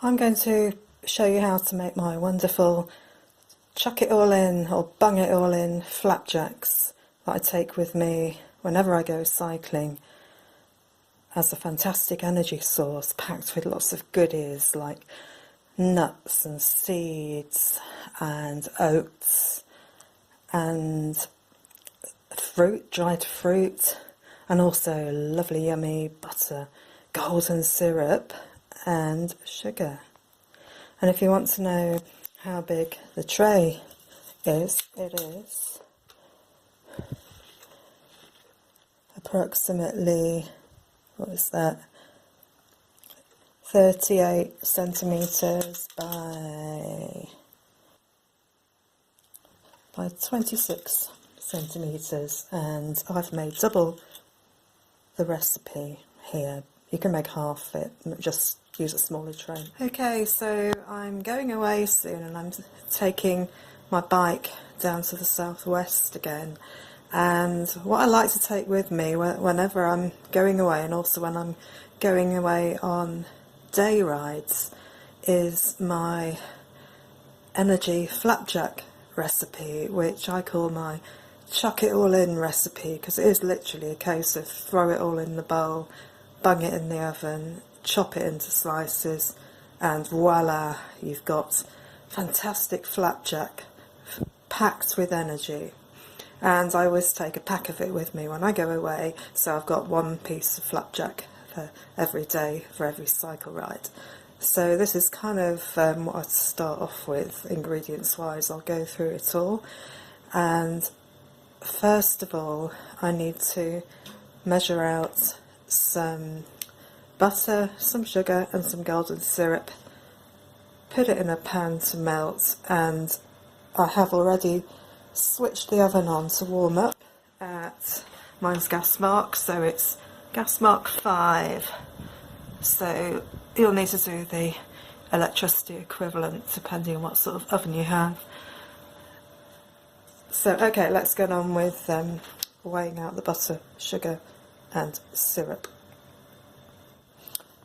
I'm going to show you how to make my wonderful chuck it all in or bung it all in flapjacks that I take with me whenever I go cycling as a fantastic energy source packed with lots of goodies like nuts and seeds and oats and fruit, dried fruit, and also lovely yummy butter, golden syrup and sugar. And if you want to know how big the tray is, it is approximately, what is that, 38 centimetres by 26 centimetres, and I've made double the recipe here. You can make half it, just use a smaller tray. Okay, so I'm going away soon and I'm taking my bike down to the southwest again, and what I like to take with me whenever I'm going away, and also when I'm going away on day rides, is my Energy Flapjack recipe, which I call my chuck it all in recipe, because it is literally a case of throw it all in the bowl, bung it in the oven, chop it into slices, and voila, you've got fantastic flapjack packed with energy. And I always take a pack of it with me when I go away, so I've got one piece of flapjack for every day for every cycle ride. So this is kind of what I'd start off with ingredients wise. I'll go through it all, and first of all I need to measure out some butter, some sugar and some golden syrup, put it in a pan to melt, and I have already switched the oven on to warm up at, mine's gas mark, so it's gas mark 5, so you'll need to do the electricity equivalent depending on what sort of oven you have. So okay, let's get on with weighing out the butter, sugar and syrup.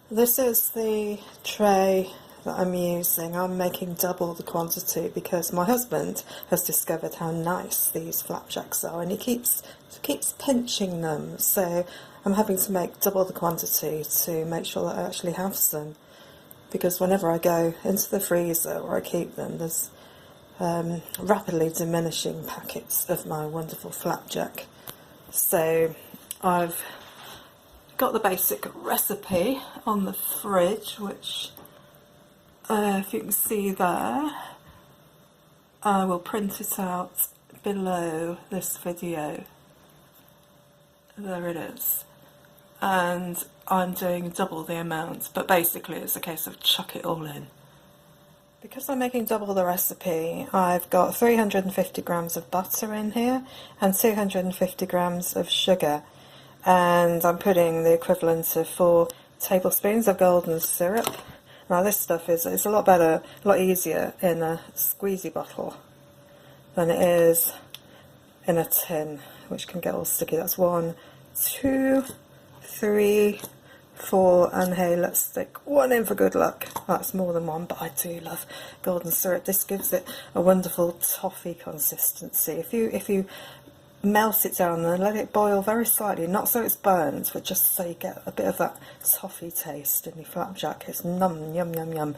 This is the tray that I'm using. I'm making double the quantity because my husband has discovered how nice these flapjacks are, and he keeps pinching them, so I'm having to make double the quantity to make sure that I actually have some, because whenever I go into the freezer where I keep them, there's rapidly diminishing packets of my wonderful flapjack. So I've got the basic recipe on the fridge, which if you can see there, I will print it out below this video. There it is. And I'm doing double the amount, but basically it's a case of chuck it all in. Because I'm making double the recipe, I've got 350 grams of butter in here and 250 grams of sugar, and I'm putting the equivalent of 4 tablespoons of golden syrup. Now this stuff is a lot better, a lot easier in a squeezy bottle than it is in a tin, which can get all sticky. That's 1, 2, 3, 4, and hey, let's stick 1 in for good luck. That's more than 1, but I do love golden syrup. This gives it a wonderful toffee consistency. If you melt it down and let it boil very slightly, not so it's burnt, but just so you get a bit of that toffee taste in your flapjack. It's yum yum yum,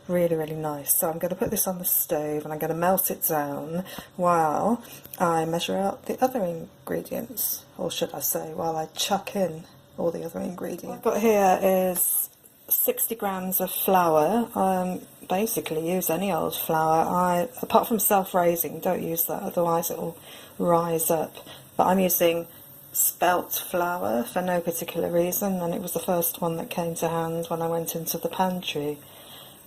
really really nice. So I'm going to put this on the stove and I'm going to melt it down while I measure out the other ingredients, or should I say while I chuck in all the other ingredients. What I've got here is 60 grams of flour. Basically use any old flour. Apart from self-raising, don't use that, otherwise it will rise up. But I'm using spelt flour for no particular reason, and it was the first one that came to hand when I went into the pantry.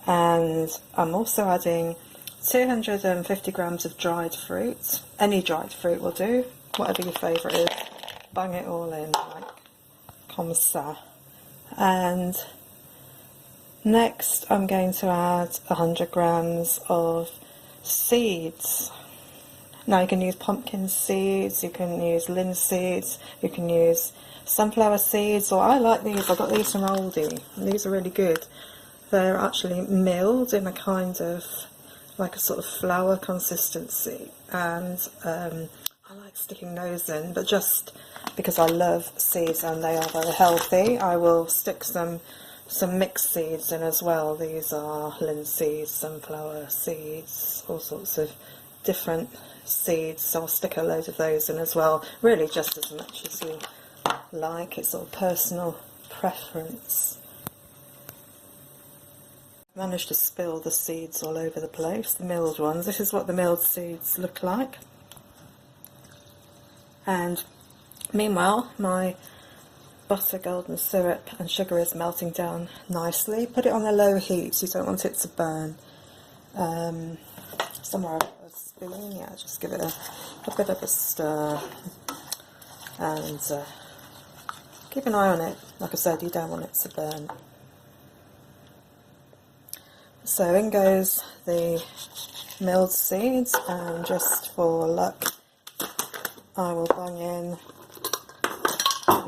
And I'm also adding 250 grams of dried fruit. Any dried fruit will do, whatever your favourite is. Bang it all in, like comme ça. And next I'm going to add 100 grams of seeds. Now you can use pumpkin seeds, you can use linseed, you can use sunflower seeds, or I like these. I got these from Aldi, and these are really good. they're actually milled in a kind of like a sort of flour consistency, and I like sticking those in, but just because I love seeds and they are very healthy, I will stick some mixed seeds in as well. These are linseed, sunflower seeds, all sorts of different seeds, so I'll stick a load of those in as well, really just as much as you like. It's sort of personal preference. Managed to spill the seeds all over the place, the milled ones. This is what the milled seeds look like. And meanwhile, my butter, golden syrup and sugar is melting down nicely. Put it on a low heat, you don't want it to burn. Somewhere I've got a spoon, yeah, just give it a bit of a stir, and keep an eye on it. Like I said, you don't want it to burn. So in goes the milled seeds, and just for luck I will bung in,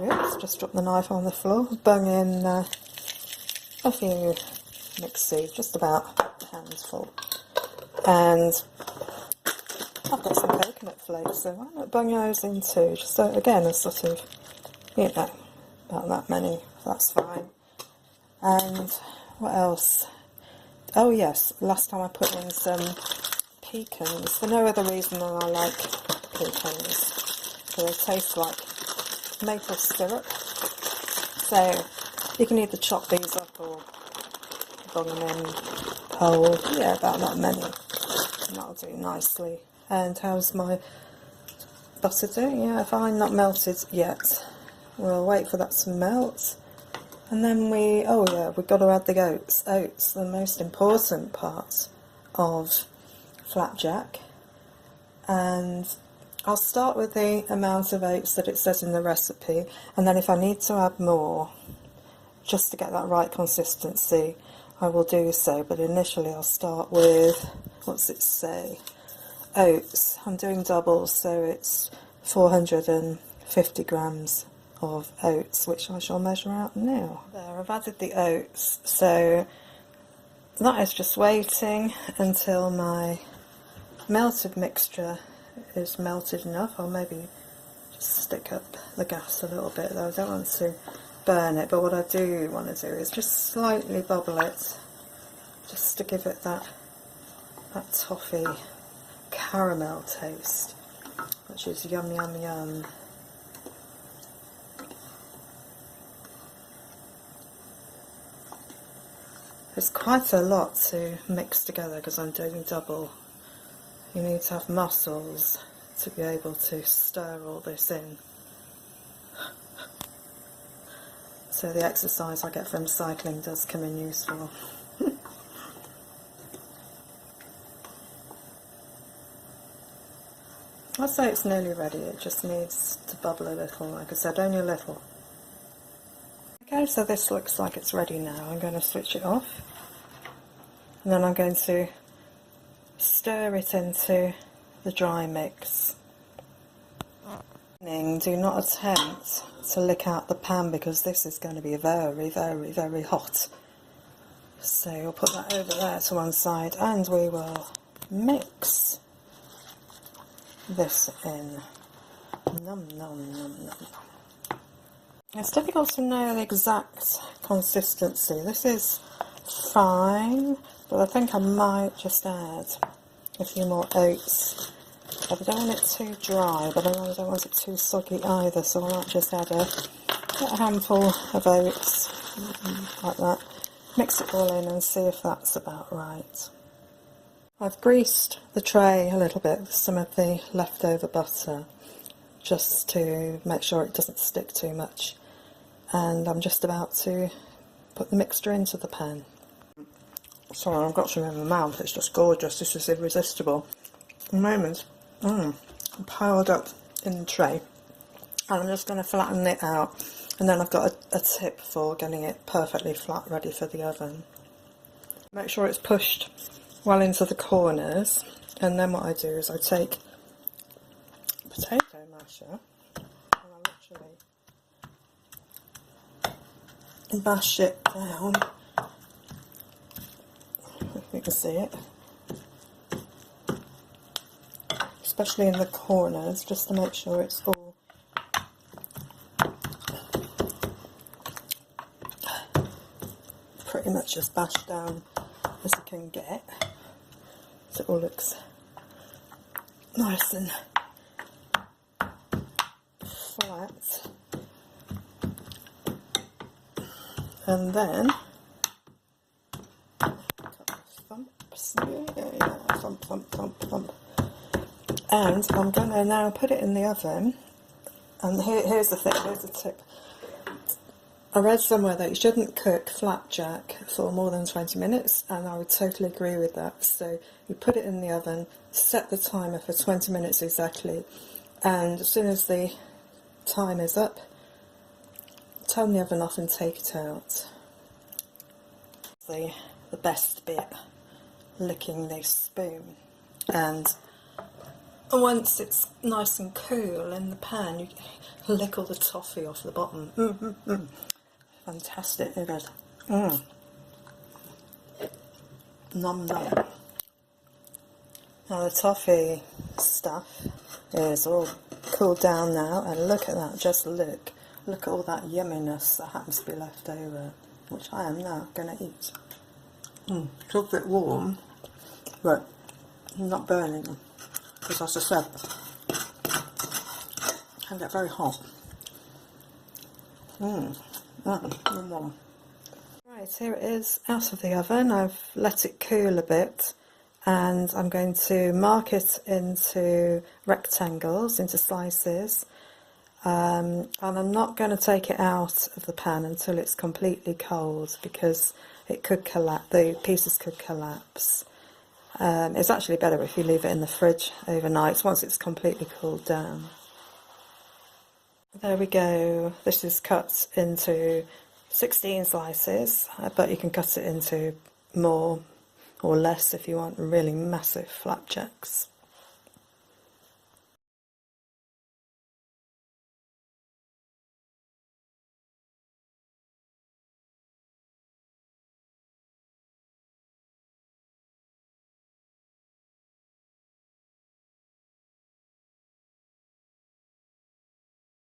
oops, just dropped the knife on the floor, bung in a few mixed seeds, just about a handful. And I've got some coconut flakes, so why not bung those in too? Just so, again, a sort of, you know, about that many, that's fine. And what else? Oh yes, last time I put in some pecans, for no other reason than I like pecans. So they taste like maple syrup. So you can either chop these up or bung them in whole. Yeah, about that many. And that'll do nicely. And how's my butter doing? Yeah, fine, not melted yet. We'll wait for that to melt. And then oh yeah, we've got to add the oats. Oats, the most important part of flapjack. And I'll start with the amount of oats that it says in the recipe, and then if I need to add more, just to get that right consistency, I will do so. But initially I'll start with, what's it say? Oats. I'm doing doubles, so it's 450 grams of oats, which I shall measure out now. There, I've added the oats, so that is just waiting until my melted mixture is melted enough. I'll maybe just stick up the gas a little bit, though I don't want to burn it, but what I do want to do is just slightly bubble it, just to give it that toffee caramel taste, which is yum yum yum. There's quite a lot to mix together because I'm doing double. You need to have muscles to be able to stir all this in. So the exercise I get from cycling does come in useful. I'd say it's nearly ready, it just needs to bubble a little, like I said, only a little. Okay, so this looks like it's ready now. I'm going to switch it off, and then I'm going to stir it into the dry mix. Do not attempt to lick out the pan because this is going to be very, very, very hot. So we'll put that over there to one side, and we will mix this in. Num num num num. It's difficult to know the exact consistency. This is fine, but I think I might just add a few more oats. I don't want it too dry, but I don't want it too soggy either, so I might just add a handful of oats, like that. Mix it all in and see if that's about right. I've greased the tray a little bit with some of the leftover butter, just to make sure it doesn't stick too much. And I'm just about to put the mixture into the pan. Sorry, I've got some in my mouth, it's just gorgeous, this is irresistible. At the moment, piled up in the tray, and I'm just going to flatten it out, and then I've got a tip for getting it perfectly flat, ready for the oven. Make sure it's pushed well into the corners, and then what I do is I take potato masher, and I literally mash it down you can see it, especially in the corners, just to make sure it's all pretty much as bashed down as you can get, so it all looks nice and flat. And then thumps, thump, thump, thump, thump. And I'm going to now put it in the oven. And here's the thing, here's the tip. I read somewhere that you shouldn't cook flapjack for more than 20 minutes, and I would totally agree with that. So you put it in the oven, set the timer for 20 minutes exactly, and as soon as the time is up, turn the oven off and take it out. The best bit, licking the spoon. And once it's nice and cool in the pan, you lick all the toffee off the bottom. Fantastic, it is. Nom nom. Now the toffee stuff is all cooled down now, and look at that, just look at all that yumminess that happens to be left over, which I am now going to eat. It's a bit warm, but not burning, because as I said, it can get very hot. Right, here it is out of the oven. I've let it cool a bit, and I'm going to mark it into rectangles, into slices, and I'm not going to take it out of the pan until it's completely cold, because it could collapse, the pieces could collapse. It's actually better if you leave it in the fridge overnight once it's completely cooled down. There we go. This is cut into 16 slices, but you can cut it into more or less if you want really massive flapjacks.